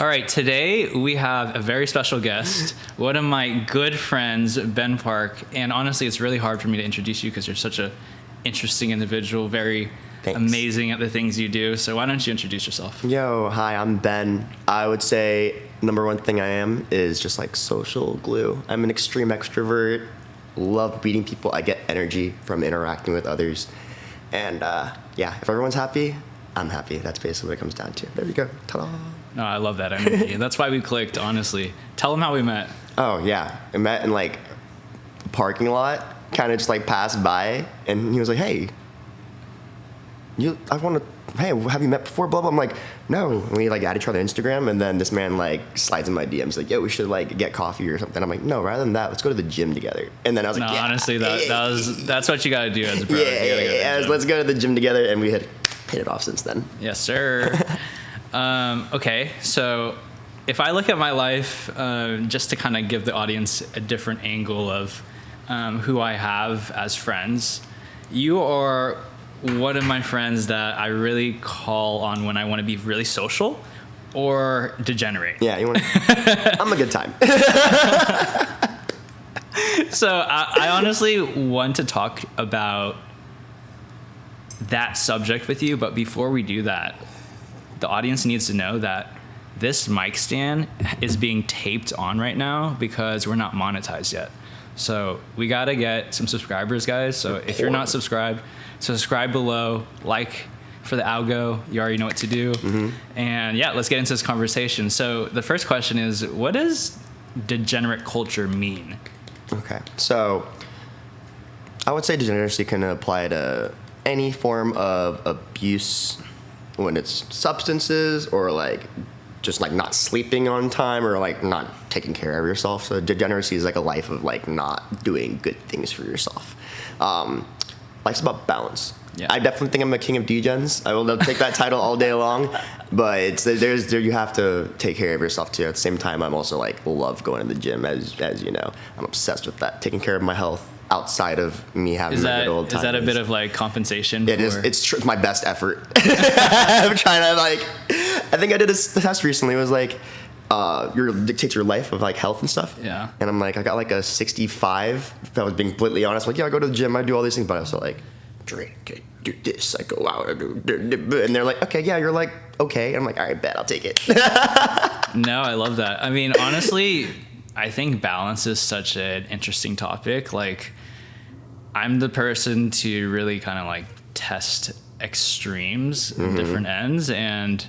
right, today we have a very special guest, one of my good friends, Ben Park. And honestly, it's really hard for me to introduce you because you're such an interesting individual, very amazing at the things you do. So why don't you introduce yourself? Yo, hi, I'm Ben. I would say number one thing I am is just like social glue. I'm an extreme extrovert, love meeting people. I get energy from interacting with others. And yeah, if everyone's happy, I'm happy. That's basically what it comes down to. There you go. Ta-da. No, I love that energy. That's why we clicked, honestly. Tell them how we met. Oh, yeah. I met in like a parking lot, kind of just like passed by, and he was like, hey, have you met before? Blah, blah. I'm like, no. And we like add each other on Instagram, and then this man like slides in my DMs like, yo, we should like get coffee or something. I'm like, no, rather than that, let's go to the gym together. And then I was like, yeah. Honestly, that's what you got to do as a bro. Yeah, let's go to the gym together, and we had hit it off since then. Yes, sir. Okay, so if I look at my life, just to kind of give the audience a different angle of who I have as friends, you are one of my friends that I really call on when I want to be really social or degenerate. Yeah, you want to... I'm a good time. So I honestly want to talk about that subject with you, but before we do that, the audience needs to know that this mic stand is being taped on right now because we're not monetized yet. So we got to get some subscribers, guys. So if you're not subscribed, subscribe below, like for the algo. You already know what to do. Mm-hmm. And yeah, let's get into this conversation. So the first question is, what does degenerate culture mean? Okay. So I would say degeneracy can apply to any form of abuse, when it's substances or like just like not sleeping on time or like not taking care of yourself. So degeneracy is like a life of like not doing good things for yourself. Life's about balance. Yeah. I definitely think I'm a king of degens. I will take that title all day long, but you have to take care of yourself too. At the same time, I'm also like love going to the gym, as you know. I'm obsessed with that, taking care of my health outside of me having my good old time. Is that a bit of like compensation? It is. It's my best effort. I'm trying to like. I think I did a test recently. It was like dictates your life of like health and stuff. Yeah. And I'm like, I got like a 65. If I was being completely honest, like, yeah, I go to the gym, I do all these things, but I also like drink, I do this, I go out, I do, and they're like, okay, yeah, you're like okay. I'm like, all right, bet, I'll take it. No, I love that. I mean, honestly, I think balance is such an interesting topic. Like, I'm the person to really kind of like test extremes, different ends, and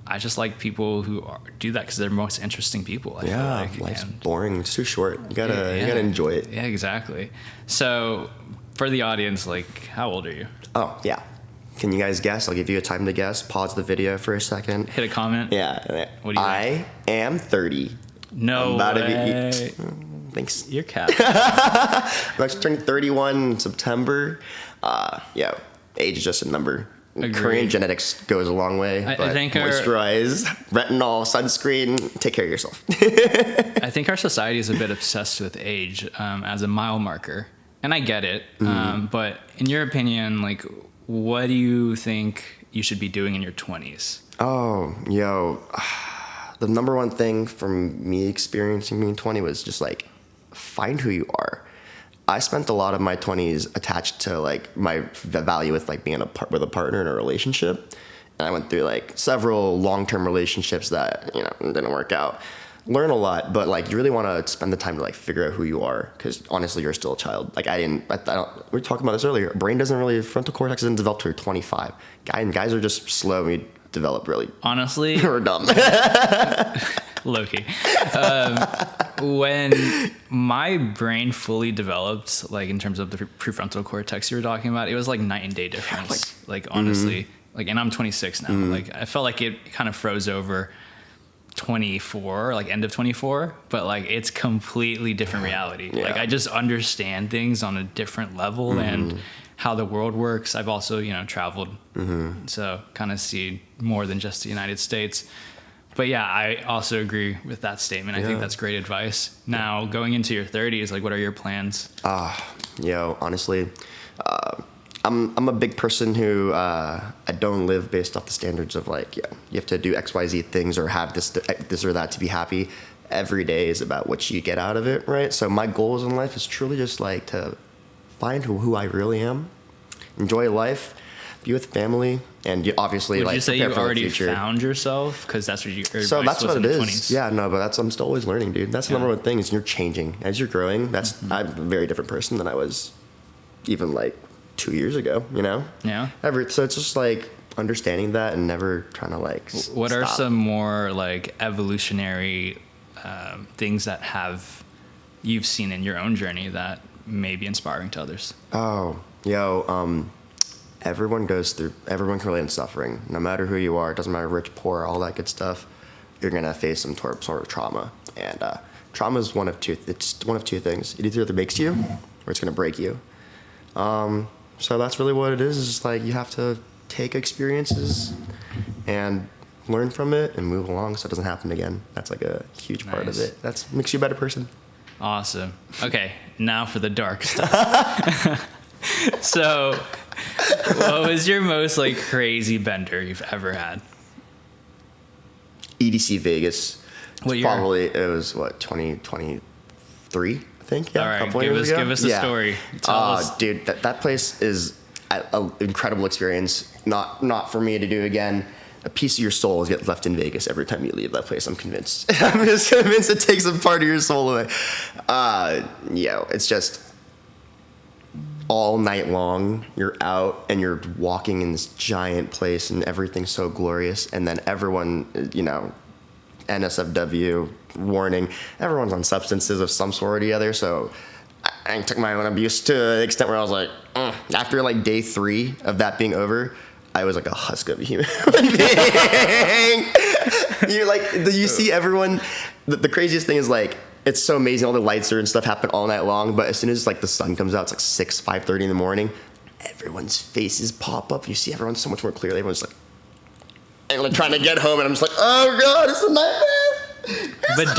I just like people who do that because they're most interesting people. I feel like. Life's boring. It's too short. You gotta enjoy it. Yeah, exactly. So, for the audience, like, how old are you? Oh, yeah. Can you guys guess? I'll give you a time to guess. Pause the video for a second. Hit a comment. Yeah. What do you think? I am 30. No way. Thanks. You're cat. I'm actually turning 31 in September. Yeah, age is just a number. Agreed. Korean genetics goes a long way. I think moisturize, retinol, sunscreen, take care of yourself. I think our society is a bit obsessed with age as a mile marker. And I get it. But in your opinion, like, what do you think you should be doing in your 20s? Oh, the number one thing from me experiencing being 20 was just like, find who you are. I spent a lot of my 20s attached to like my value with like being with a partner in a relationship. And I went through like several long-term relationships that, didn't work out. Learn a lot, but like you really want to spend the time to like figure out who you are, because honestly, you're still a child. Like we were talking about this earlier. Frontal cortex doesn't develop till you're 25. Guys are just slow. We develop really. Honestly, we're dumb. Lowkey. When my brain fully developed, like in terms of the prefrontal cortex you were talking about, it was like night and day difference. Like honestly, like, and I'm 26 now. Like I felt like it kind of froze over 24, like end of 24, but like it's completely different reality. Like I just understand things on a different level and how the world works. I've also, traveled, so kind of see more than just the United States. But yeah, I also agree with that statement. I think that's great advice. Now, going into your 30s, like, what are your plans? Honestly, I'm a big person who I don't live based off the standards of like, yeah, you have to do XYZ things or have this or that to be happy. Every day is about what you get out of it, right? So my goals in life is truly just like to find who I really am, enjoy life, be with family, and you obviously Would you say prepare you for the already future. found yourself? Because that's what you. So that's what it is. 20s. Yeah, no, but I'm still always learning, dude. That's the number one thing is you're changing as you're growing. I'm a very different person than I was even like 2 years ago. You know. Yeah. So it's just like understanding that and never trying to like. What are stop. some more like evolutionary things that you've seen in your own journey that may be inspiring to others? Oh, everyone can relate in suffering. No matter who you are, it doesn't matter rich, poor, all that good stuff. You're gonna face some sort of trauma, and trauma is one of two things. It either makes you, or it's gonna break you. So that's really what it is. Is just like you have to take experiences and learn from it and move along so it doesn't happen again. That's like a huge part of it. That makes you a better person. Awesome. Okay, now for the dark stuff. So, what was your most like crazy bender you've ever had? EDC Vegas. What year? Probably it was 2023, I think. Yeah, All right, a couple years ago. give us the story. Tell us. Dude, that place is an incredible experience. Not for me to do again. A piece of your soul is left in Vegas every time you leave that place. I'm convinced. I'm just convinced it takes a part of your soul away. It's just all night long. You're out and you're walking in this giant place and everything's so glorious. And then everyone, NSFW warning. Everyone's on substances of some sort or the other. So I took my own abuse to the extent where I was like, after like day 3 of that being over, I was like a husk of a human being. You see everyone. The craziest thing is like, it's so amazing. All the lights and stuff happen all night long. But as soon as like the sun comes out, it's like 5:30 in the morning. Everyone's faces pop up. You see everyone so much more clearly. Everyone's like, and like trying to get home. And I'm just like, oh God, it's a nightmare. But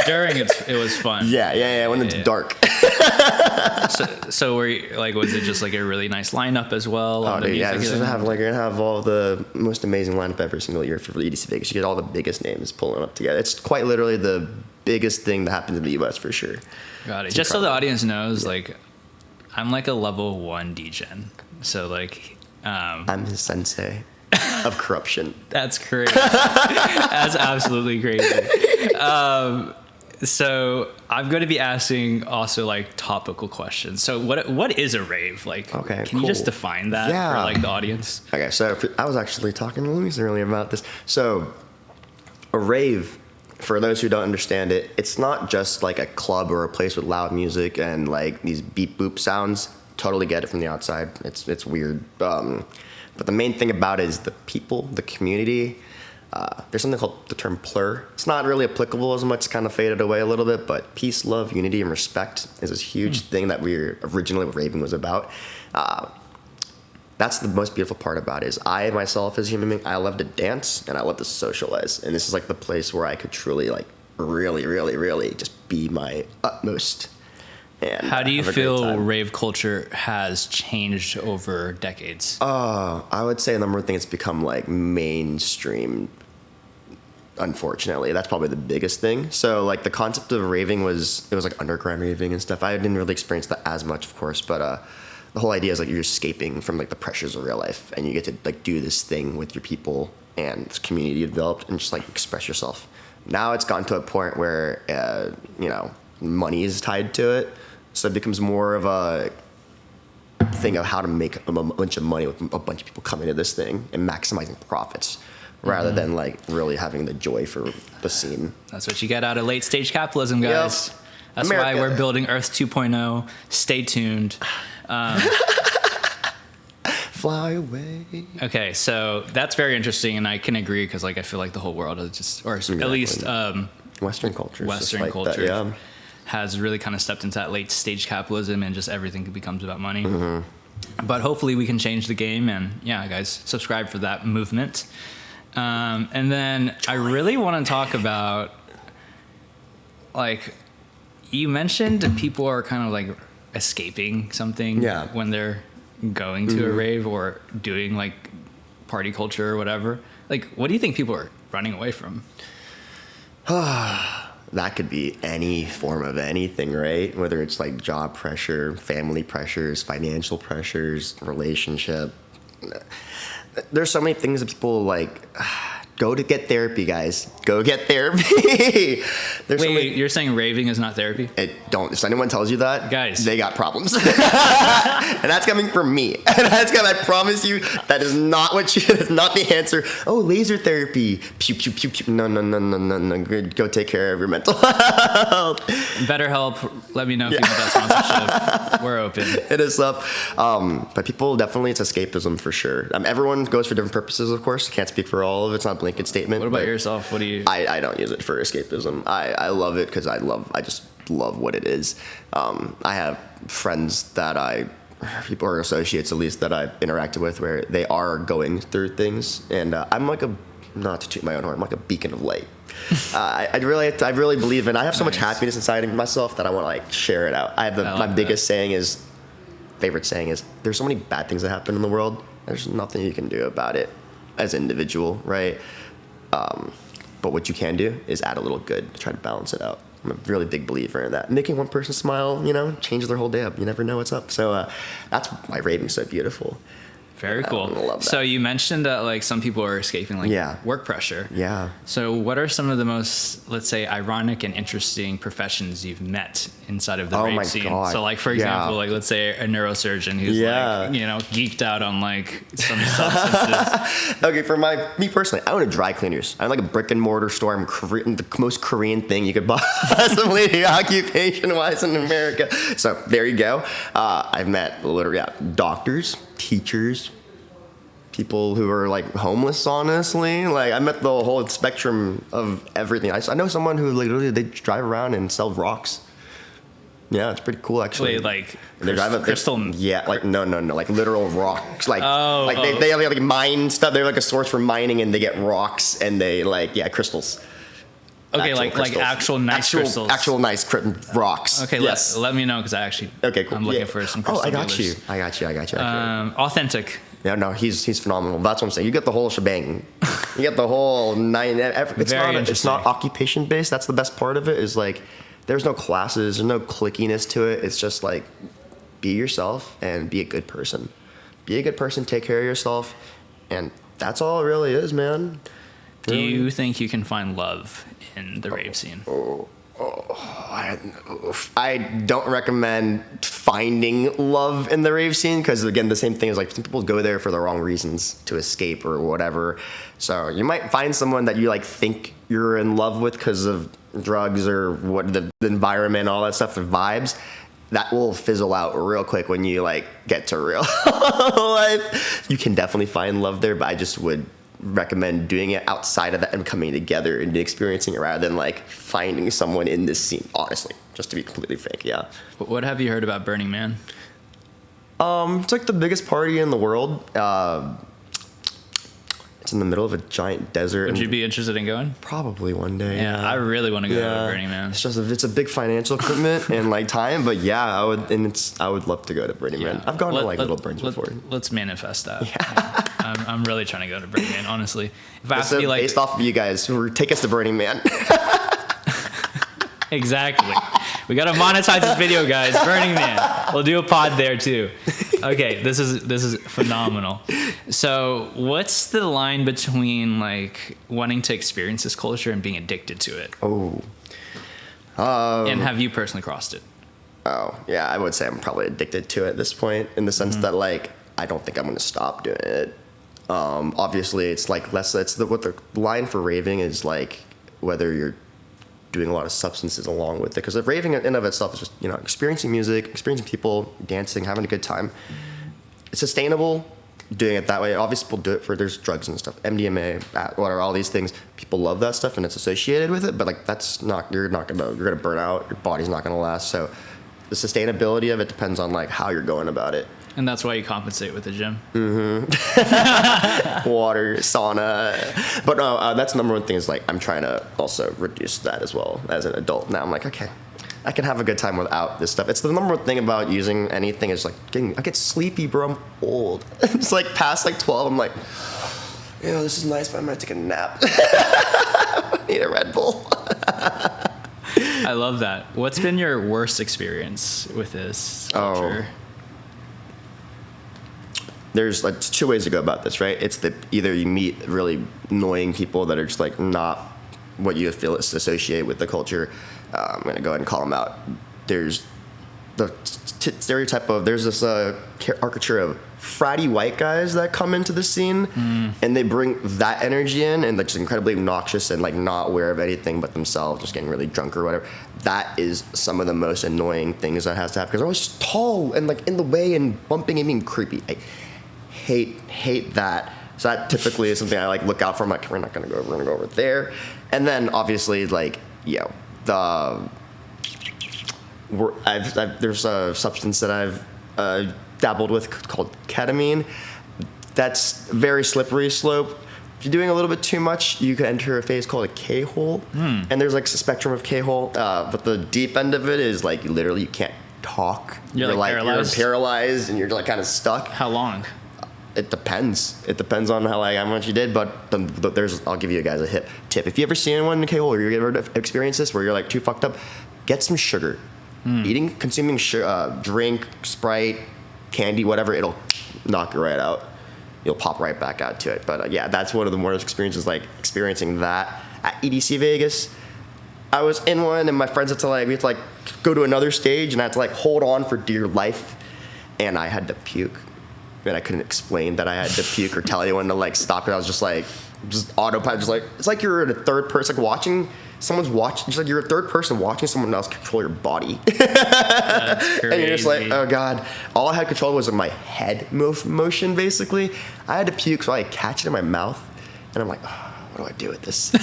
during it was fun. Yeah. When it's dark. So were you, like, was it just like a really nice lineup as well? Oh, dude, yeah. You're gonna have all the most amazing lineup every single year for EDC Vegas. You get all the biggest names pulling up together. It's quite literally the biggest thing that happens in the U.S. for sure. Got it. Just so the audience knows, like, I'm like a level 1 degen. So like, I'm the sensei of corruption. That's crazy. That's absolutely crazy. So I'm going to be asking also like topical questions. So what is a rave? Like, okay, can you just define that for like the audience? Okay, so I was actually talking to Luis earlier about this. So a rave, for those who don't understand it, it's not just like a club or a place with loud music and like these beep boop sounds. Totally get it from the outside. It's weird. But the main thing about it is the people, the community. There's something called the term plur. It's not really applicable as much. It's kind of faded away a little bit, but peace, love, unity, and respect is this huge thing that originally what raving was about. That's the most beautiful part about it is I myself as a human being, I love to dance and I love to socialize. And this is like the place where I could truly like really, really, really just be my utmost. And how do you feel rave culture has changed over decades? I would say the number one thing, it's become like mainstream. Unfortunately, that's probably the biggest thing. So like the concept of raving was like underground raving and stuff. I didn't really experience that as much, of course, but the whole idea is like you're escaping from like the pressures of real life and you get to like do this thing with your people and this community you developed and just like express yourself. Now it's gotten to a point where money is tied to it, so it becomes more of a thing of how to make a bunch of money with a bunch of people coming to this thing and maximizing profits rather than like really having the joy for the scene. That's what you get out of late stage capitalism, guys. Yep. That's America. Why we're building Earth 2.0. Stay tuned. Fly away. Okay, so that's very interesting, and I can agree because like I feel like the whole world is just, or at least Western culture, has really kind of stepped into that late stage capitalism, and just everything becomes about money. But hopefully we can change the game, and yeah, guys, subscribe for that movement. And then I really want to talk about, like, you mentioned people are kind of like escaping something when they're going to a rave or doing like party culture or whatever, like what do you think people are running away from? That could be any form of anything, right? Whether it's like job pressure, family pressures, financial pressures, relationship. There's so many things that people like. Go to get therapy, guys. Go get therapy. Wait, you're saying raving is not therapy? If anyone tells you that, guys, they got problems. And that's coming from me. And I promise you, that is not not the answer. Oh, laser therapy. Pew, pew, pew, pew. No. Go take care of your mental health. BetterHelp, let me know if you need that sponsorship. We're open. Hit us up. But people, definitely, it's escapism for sure. Everyone goes for different purposes, of course. Can't speak for all of it. It's not a blanket statement. What about yourself? What do you... I don't use it for escapism. I love it because I just love what it is. I have friends people or associates at least that I've interacted with where they are going through things, and I'm like not to toot my own horn, I'm like a beacon of light. I really believe in. I have so much happiness inside of myself that I want to like share it out. My biggest favorite saying is, there's so many bad things that happen in the world. There's nothing you can do about it as an individual, right? But what you can do is add a little good to try to balance it out. I'm a really big believer in that. Making one person smile, changes their whole day up. You never know what's up. So that's why raving's so beautiful. Very cool. I love that. So you mentioned that like some people are escaping work pressure. Yeah. So what are some of the most, let's say, ironic and interesting professions you've met inside of the rave scene? God. So like, for example, like let's say a neurosurgeon who's like, geeked out on like some substances. Okay, for me personally, I own a dry cleaners. I'm like a brick and mortar store. I'm the most Korean thing you could possibly do occupation-wise in America. So there you go. I've met literally doctors, teachers, people who are like homeless, honestly. Like I met the whole spectrum of everything. I know someone who literally they drive around and sell rocks. Yeah, it's pretty cool actually. Wait, like crystal? Yeah, like no, like literal rocks. Like they have like mine stuff. They're like a source for mining, and they get rocks and they crystals. Okay, actual nice crystals. Actual nice rocks. Okay, yes. Let me know because okay, cool. I'm looking for some crystal dealers. I got you. Authentic. Yeah, no, he's phenomenal. That's what I'm saying. You get the whole shebang. You get the whole nine. It's not occupation based. That's the best part of it. Is like, there's no classes. There's no clickiness to it. It's just like, be yourself and be a good person. Be a good person. Take care of yourself, and that's all it really is, man. Do you think you can find love in the rave scene? I don't recommend finding love in the rave scene because, again, the same thing is like some people go there for the wrong reasons to escape or whatever. So you might find someone that you like think you're in love with because of drugs or what the environment, all that stuff, the vibes. That will fizzle out real quick when you like get to real life. You can definitely find love there, but I just would recommend doing it outside of that and coming together and experiencing it rather than like finding someone in this scene, honestly, just to be completely frank. Yeah. What have you heard about Burning Man? It's like the biggest party in the world. It's in the middle of a giant desert. Would you be interested in going? Probably one day. Yeah, I really want to go to Burning Man. It's a big financial commitment and like time, but yeah, I would love to go to Burning Man. I've gone to like Little Burns before. Let's manifest that. Yeah. I'm really trying to go to Burning Man, honestly. If I have to be like based off of you guys, take us to Burning Man. Exactly. We gotta monetize this video, guys. Burning Man. We'll do a pod there too. Okay, this is phenomenal. So, what's the line between like wanting to experience this culture and being addicted to it? And have you personally crossed it? Oh, yeah, I would say I'm probably addicted to it at this point in the sense that like I don't think I'm going to stop doing it. Obviously, it's like what the line for raving is like whether you're doing a lot of substances along with it, because raving in and of itself is just experiencing music, experiencing people, dancing, having a good time. It's sustainable doing it that way. Obviously, people do it for there's drugs and stuff, MDMA, whatever, all these things. People love that stuff and it's associated with it, but like you're gonna burn out. Your body's not gonna last. So the sustainability of it depends on like how you're going about it. And that's why you compensate with the gym. Mm-hmm. Water, sauna. But no, that's the number one thing is like I'm trying to also reduce that as well as an adult. Now I'm like, okay, I can have a good time without this stuff. It's the number one thing about using anything is like I get sleepy, bro. I'm old. It's like past like 12. I'm like, this is nice, but I'm gonna take a nap. I need a Red Bull. I love that. What's been your worst experience with this culture? There's like 2 ways to go about this, right? It's either you meet really annoying people that are just like not what you feel is associated with the culture. I'm gonna go ahead and call them out. There's the stereotype of there's this caricature of fratty white guys that come into the scene, and they bring that energy in, and they're just incredibly obnoxious and like not aware of anything but themselves, just getting really drunk or whatever. That is some of the most annoying things that has to happen because they're always tall and like in the way and bumping and being creepy. I hate that. So that typically is something I like look out for. I'm like, we're gonna go over there, and then obviously like there's a substance that I've dabbled with called ketamine. That's very slippery slope. If you're doing a little bit too much, you can enter a phase called a K-hole. And there's like a spectrum of K-hole, but the deep end of it is like literally you can't talk. You're like paralyzed? You're paralyzed and you're like kind of stuck. How long? It depends. It depends on how much you did, but I'll give you guys a tip. If you ever see anyone in K-hole or you ever experience this where you're like too fucked up, get some sugar. Consuming drink, Sprite, candy, whatever, it'll knock you right out. You'll pop right back out to it. But that's one of the worst experiences, like experiencing that at EDC Vegas. I was in one, and my friends had to we had to go to another stage, and I had to hold on for dear life, and I had to puke, and I couldn't explain that I had to puke or tell anyone to stop it. I was just autopilot, it's like you're in a third person, watching. Someone's watching. It's like you're a third person watching someone else control your body. That's crazy. And you're just like, oh god. All I had control was my head motion. Basically, I had to puke, so I catch it in my mouth, and I'm like, oh, what do I do with this?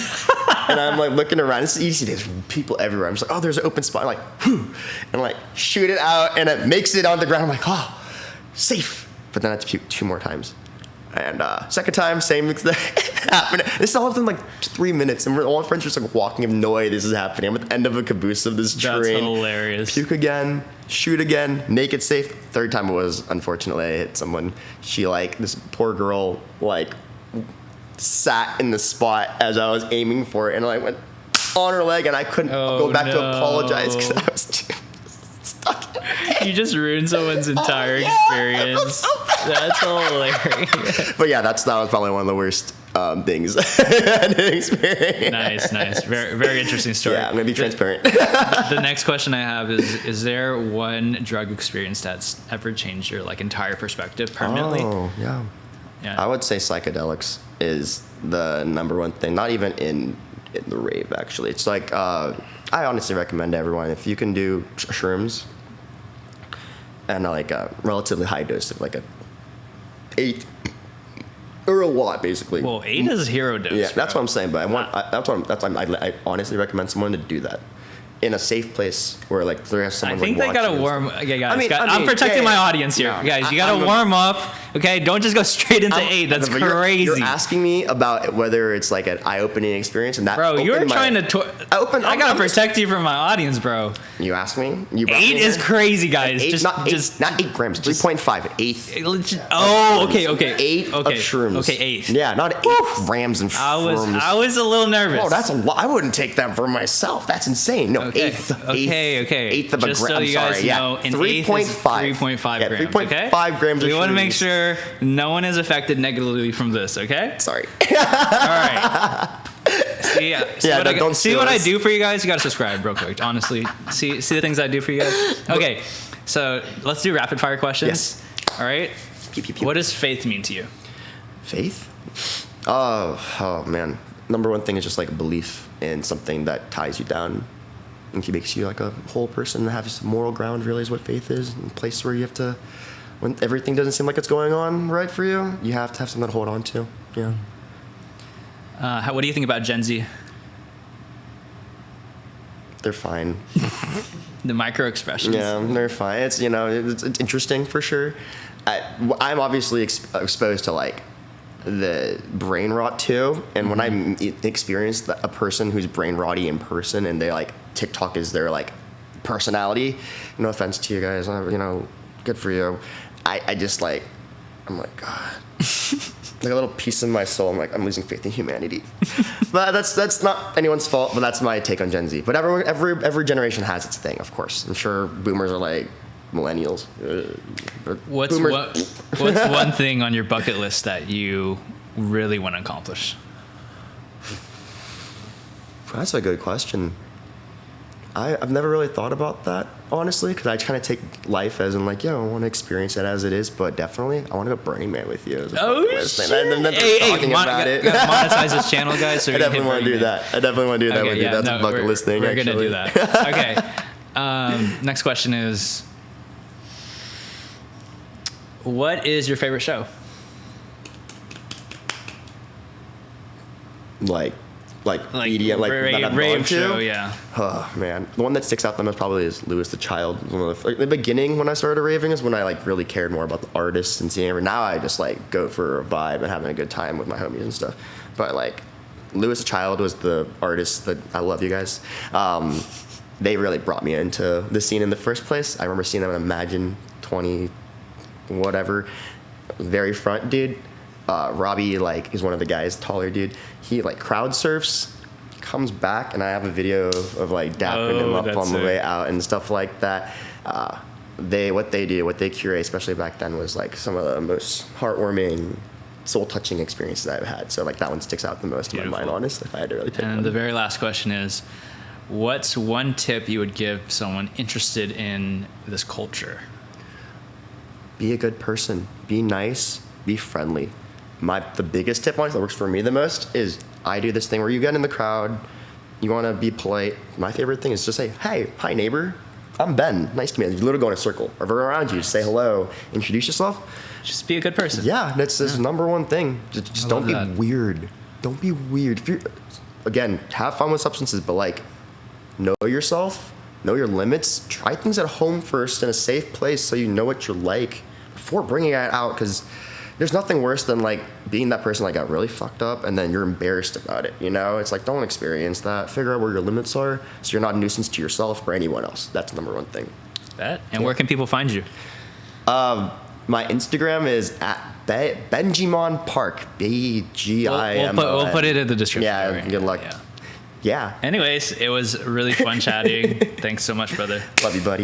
And I'm looking around. It's easy. There's people everywhere. I'm just like, oh, there's an open spot. I'm like, whew, and I'm shoot it out, and it makes it on the ground. I'm like, oh, safe. But then I had to puke 2 more times. And second time, same thing happened. This all within 3 minutes, and all my friends are just walking, have no idea this is happening. I'm at the end of a caboose of this train. That's hilarious. Puke again, shoot again, make it safe. Third time it was, unfortunately, I hit someone. She this poor girl sat in the spot as I was aiming for it, and I went on her leg, and I couldn't go back to apologize because I was too stuck. You just ruined someone's entire experience. That's hilarious. But that was probably one of the worst things I had to experience. Nice. Very, very interesting story. Yeah, I'm going to be transparent. The next question I have is there one drug experience that's ever changed your entire perspective permanently? Oh, yeah. I would say psychedelics is the number one thing, not even in the rave, actually. It's I honestly recommend to everyone, if you can do shrooms and a relatively high dose of a 8 or a lot, basically. Well, 8 is hero dose. Yeah, that's what I'm saying. But I honestly recommend someone to do that in a safe place where there's someone. I think they gotta warm. Okay, guys. I'm protecting my audience here, no, guys. You gotta warm up. Okay, don't just go straight into 8. That's crazy. You're asking me about whether it's an eye-opening experience, and that. Bro, you're trying to. I gotta protect you from my audience, bro. You asked me. You 8 is crazy, guys. Not 8 grams. 3.5. Eighth. Oh, okay. 8 of shrooms. Okay, 8. Yeah, not 8 grams of shrooms. I was a little nervous. Oh, that's a lot. I wouldn't take that for myself. That's insane. No, eighth. Okay. Eighth of just a gram. So you guys know, an 3.5. 3.5 grams. 3.5 grams. We want to make sure no one is affected negatively from this. Okay. Sorry. All right. See what I do for you guys. You gotta subscribe real quick. Honestly, see the things I do for you guys. Okay, so let's do rapid fire questions. Yes. All right. What does faith mean to you? Faith? Oh man. Number one thing is just a belief in something that ties you down and makes you a whole person and have some moral ground. Really is what faith is. A place where you have to, when everything doesn't seem like it's going on right for you, you have to have something to hold on to. Yeah. What do you think about Gen Z? They're fine. The micro expressions. Yeah, they're fine. It's it's interesting for sure. I'm obviously exposed to the brain rot too, and when I experience a person who's brain rotty in person, and they TikTok is their personality. No offense to you guys, you know, good for you. I just like, I'm like, God. Like a little piece of my soul, I'm like, I'm losing faith in humanity. But that's not anyone's fault, but that's my take on Gen Z. But every generation has its thing, of course. I'm sure boomers are like millennials. What's one thing on your bucket list that you really want to accomplish? That's a good question. I've never really thought about that, honestly, because I kind of take life as in like, I want to experience it as it is, but definitely I want to go Burning Man with you. Oh, shit. Talking about it. Monetize this channel, guys. So I definitely want to do that. I definitely want to do that with you. That's a bucket list thing, We're going to do that. Okay. Next question is, what is your favorite show? Like media, like Rave show, yeah. Oh man, the one that sticks out the most probably is Louis the Child. The beginning when I started raving is when I like really cared more about the artists and seeing everything. Now I just like go for a vibe and having a good time with my homies and stuff. But like Louis the Child was the artist that I love you guys. They really brought me into the scene in the first place. I remember seeing them in Imagine 20, whatever, very front dude. Robbie like is one of the guys, taller dude. He like crowd surfs, comes back, and I have a video of like dapping him up on the way out and stuff like that. What they curate, especially back then, was like some of the most heartwarming, soul-touching experiences I've had. So like that one sticks out the most in my mind, honestly, if I had to really pick one. And the very last question is, what's one tip you would give someone interested in this culture? Be a good person. Be nice. Be friendly. The biggest tip that works for me the most is I do this thing where you get in the crowd, you want to be polite. My favorite thing is just say, hey, hi neighbor, I'm Ben, nice to meet you. You literally go in a circle. Or around you, just say hello, introduce yourself. Just be a good person. Yeah, that's the number one thing. Just don't be weird. Don't be weird. Again, have fun with substances, but like, know yourself, know your limits. Try things at home first in a safe place so you know what you're like before bringing it out, because there's nothing worse than like being that person that got really fucked up and then you're embarrassed about it, you know? It's like, don't experience that. Figure out where your limits are so you're not a nuisance to yourself or anyone else. That's the number one thing. And where can people find you? My Instagram is at Benjimon Park, BGIM. We'll put it in the description. Yeah, good luck. Yeah. Anyways, it was really fun chatting. Thanks so much, brother. Love you, buddy.